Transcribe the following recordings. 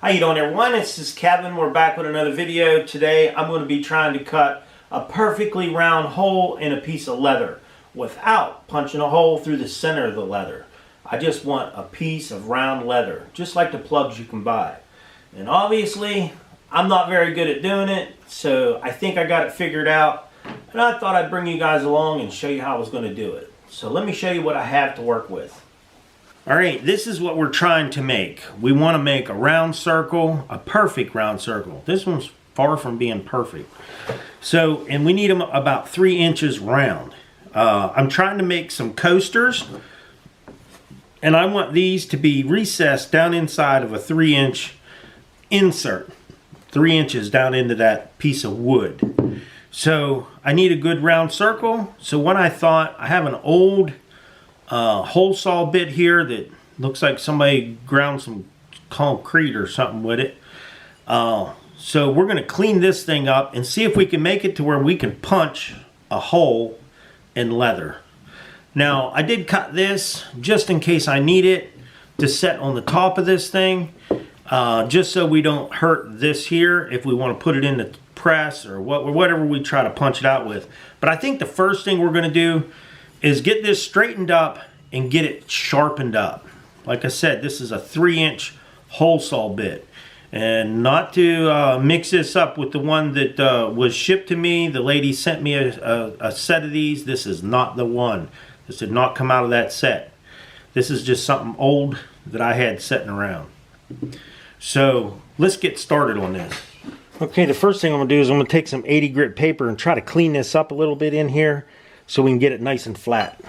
How you doing, everyone? This is Kevin. We're back with another video. Today I'm going to be trying to cut a perfectly round hole in a piece of leather without punching a hole through the center of the leather. I just want a piece of round leather, just like the plugs you can buy. And obviously I'm not very good at doing it, so I think I got it figured out. And I thought I'd bring you guys along and show you how I was going to do it. So let me show you what I have to work with. Alright, this is what we're trying to make. We want to make a round circle, a perfect round circle. This one's far from being perfect. So, and we need them about 3 inches round. I'm trying to make some coasters, and I want these to be recessed down inside of a 3-inch insert. 3 inches down into that piece of wood. So, I need a good round circle. So what I thought, I have an old hole saw bit here that looks like somebody ground some concrete or something with it. So we're going to clean this thing up and see if we can make it to where we can punch a hole in leather. Now I did cut this just in case I need it to set on the top of this thing, just so we don't hurt this here if we want to put it in the press or whatever we try to punch it out with. But I think the first thing we're going to do is get this straightened up and get it sharpened up. Like I said, this is a 3-inch hole saw bit. And not to mix this up with the one that was shipped to me. The lady sent me a set of these. This is not the one. This did not come out of that set. This is just something old that I had sitting around. So let's get started on this. Okay, the first thing I'm going to do is I'm going to take some 80 grit paper and try to clean this up a little bit in here, so we can get it nice and flat.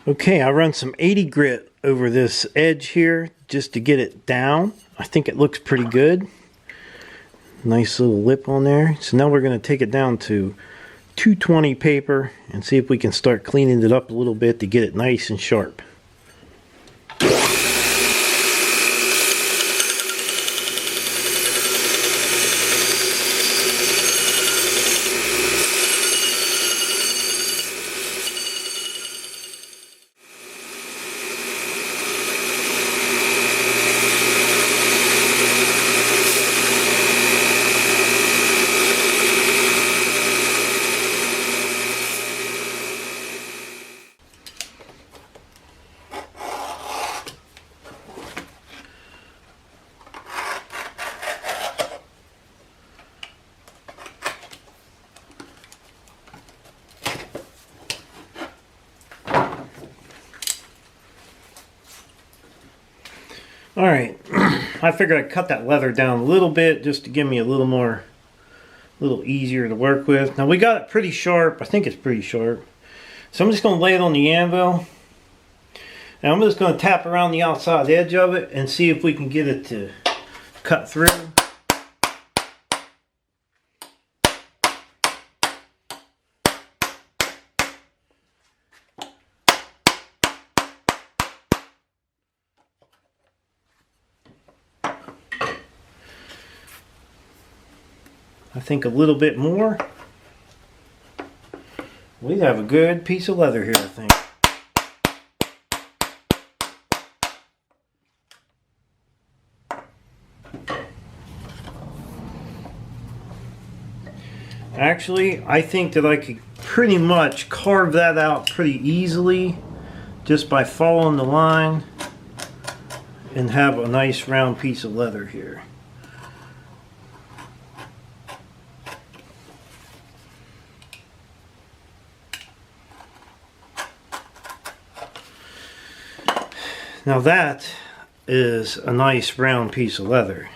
Okay, I run some 80 grit over this edge here just to get it down. I think it looks pretty good. Nice little lip on there. So now we're going to take it down to 220 paper and see if we can start cleaning it up a little bit to get it nice and sharp. Alright, I figured I'd cut that leather down a little bit just to give me a little easier to work with. Now we got it pretty sharp. I think it's pretty sharp. So I'm just going to lay it on the anvil. And I'm just going to tap around the outside edge of it and see if we can get it to cut through. I think a little bit more. We have a good piece of leather here, I think. Actually, I think that I could pretty much carve that out pretty easily just by following the line and have a nice round piece of leather here. Now that is a nice round piece of leather.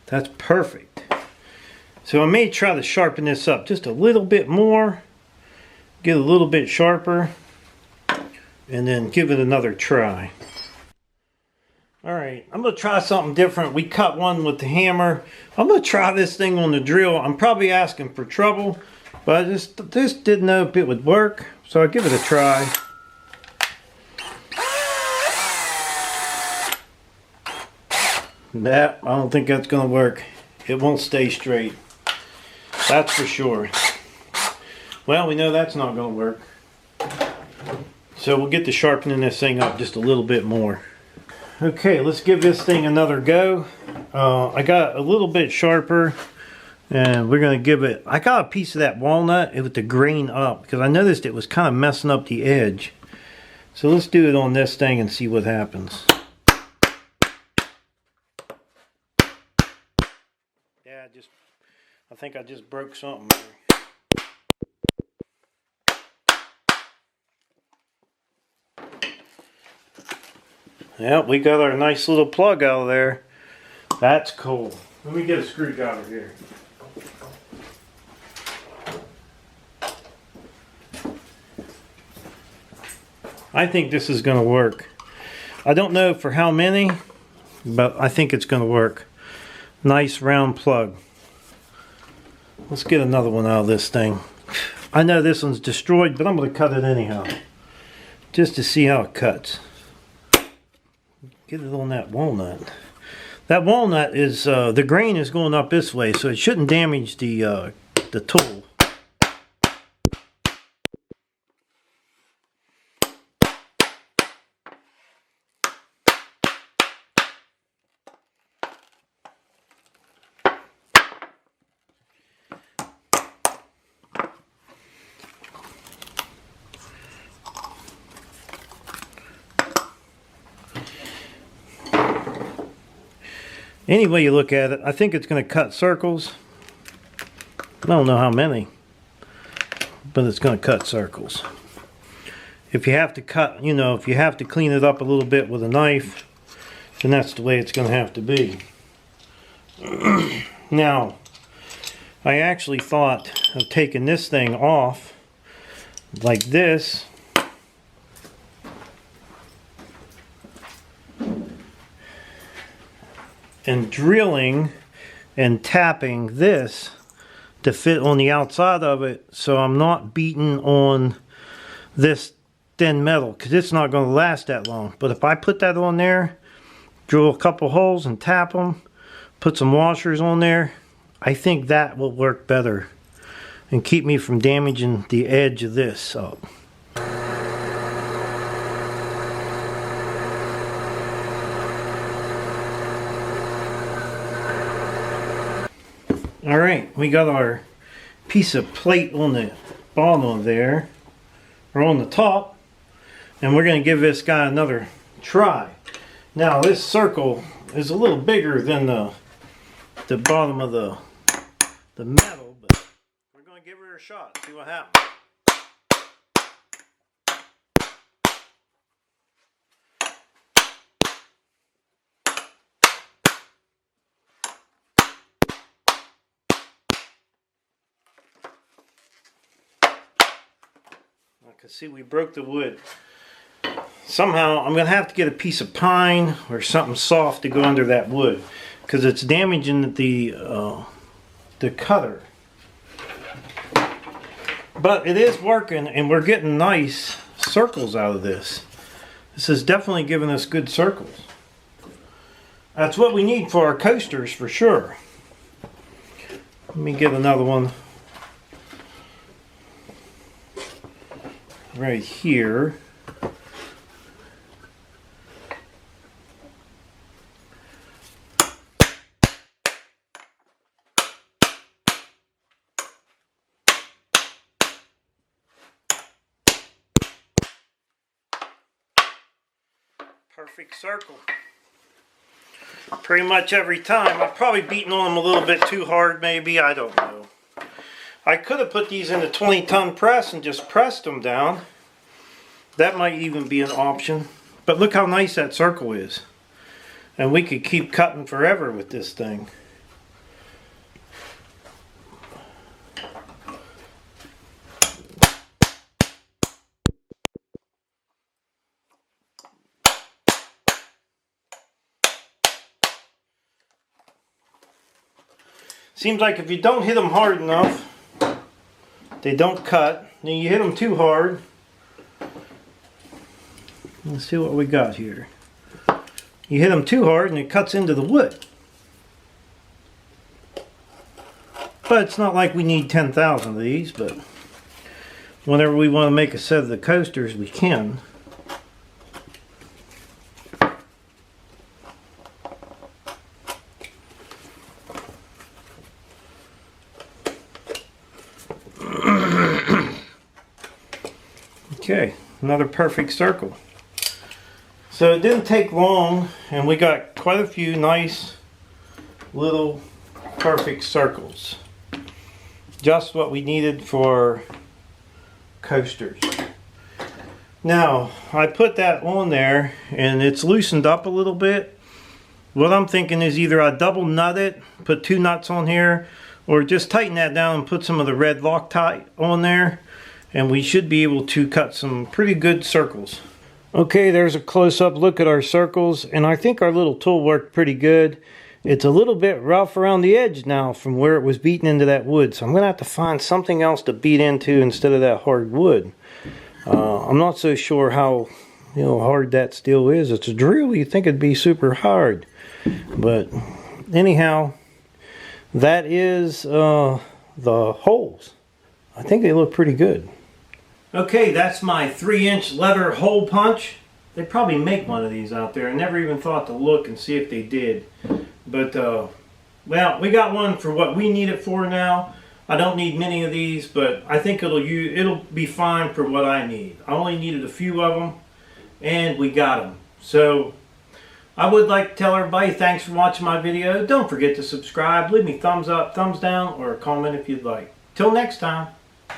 That's perfect. So I may try to sharpen this up just a little bit more, get a little bit sharper, and then give it another try. Alright, I'm going to try something different. We cut one with the hammer. I'm going to try this thing on the drill. I'm probably asking for trouble, But I just didn't know if it would work, so I'll give it a try. That, I don't think that's going to work. It won't stay straight. That's for sure. Well, we know that's not going to work. So we'll get to sharpening this thing up just a little bit more. Okay, let's give this thing another go. I got a little bit sharper, and we're going to give it... I got a piece of that walnut with the grain up, because I noticed it was kind of messing up the edge. So let's do it on this thing and see what happens. Yeah, I think I just broke something there. Yeah, we got our nice little plug out of there. That's cool. Let me get a screwdriver here. I think this is going to work. I don't know for how many, but I think it's going to work. Nice round plug. Let's get another one out of this thing. I know this one's destroyed, but I'm going to cut it anyhow. Just to see how it cuts. Get it on that walnut. That walnut is, the grain is going up this way, so it shouldn't damage the tool. Any way you look at it, I think it's going to cut circles. I don't know how many, but it's going to cut circles. If you have to cut, you know, if you have to clean it up a little bit with a knife, then that's the way it's going to have to be. Now, I actually thought of taking this thing off like this. And drilling and tapping this to fit on the outside of it, so I'm not beating on this thin metal, because it's not going to last that long. But if I put that on there, drill a couple holes and tap them, put some washers on there, I think that will work better and keep me from damaging the edge of this up. Alright, we got our piece of plate on the bottom there, or on the top, and we're going to give this guy another try. Now this circle is a little bigger than the bottom of the metal, but we're going to give her a shot, see what happens. I can see we broke the wood. Somehow I'm going to have to get a piece of pine or something soft to go under that wood, because it's damaging the cutter. But it is working, and we're getting nice circles out of this. This is definitely giving us good circles. That's what we need for our coasters for sure. Let me get another one right here. Perfect circle. Pretty much every time. I'm probably beating on them a little bit too hard, maybe. I don't know. I could have put these in a 20-ton press and just pressed them down. That might even be an option. But look how nice that circle is. And we could keep cutting forever with this thing. Seems like if you don't hit them hard enough, they don't cut. Now you hit them too hard. Let's see what we got here. You hit them too hard and it cuts into the wood. But it's not like we need 10,000 of these, but whenever we want to make a set of the coasters, we can. Okay, another perfect circle. So it didn't take long, and we got quite a few nice little perfect circles. Just what we needed for coasters. Now, I put that on there and it's loosened up a little bit. What I'm thinking is either I double nut it, put 2 nuts on here, or just tighten that down and put some of the red Loctite on there, and we should be able to cut some pretty good circles. Okay, there's a close-up look at our circles, and I think our little tool worked pretty good. It's a little bit rough around the edge now from where it was beaten into that wood, so I'm going to have to find something else to beat into instead of that hard wood. I'm not so sure how hard that steel is. It's a drill. You'd think it'd be super hard. But anyhow, that is the holes. I think they look pretty good. Okay, that's my 3-inch leather hole punch. They probably make one of these out there. I never even thought to look and see if they did. But, well, we got one for what we need it for now. I don't need many of these, but I think it'll be fine for what I need. I only needed a few of them, and we got them. So, I would like to tell everybody thanks for watching my video. Don't forget to subscribe. Leave me thumbs up, thumbs down, or a comment if you'd like. Till next time.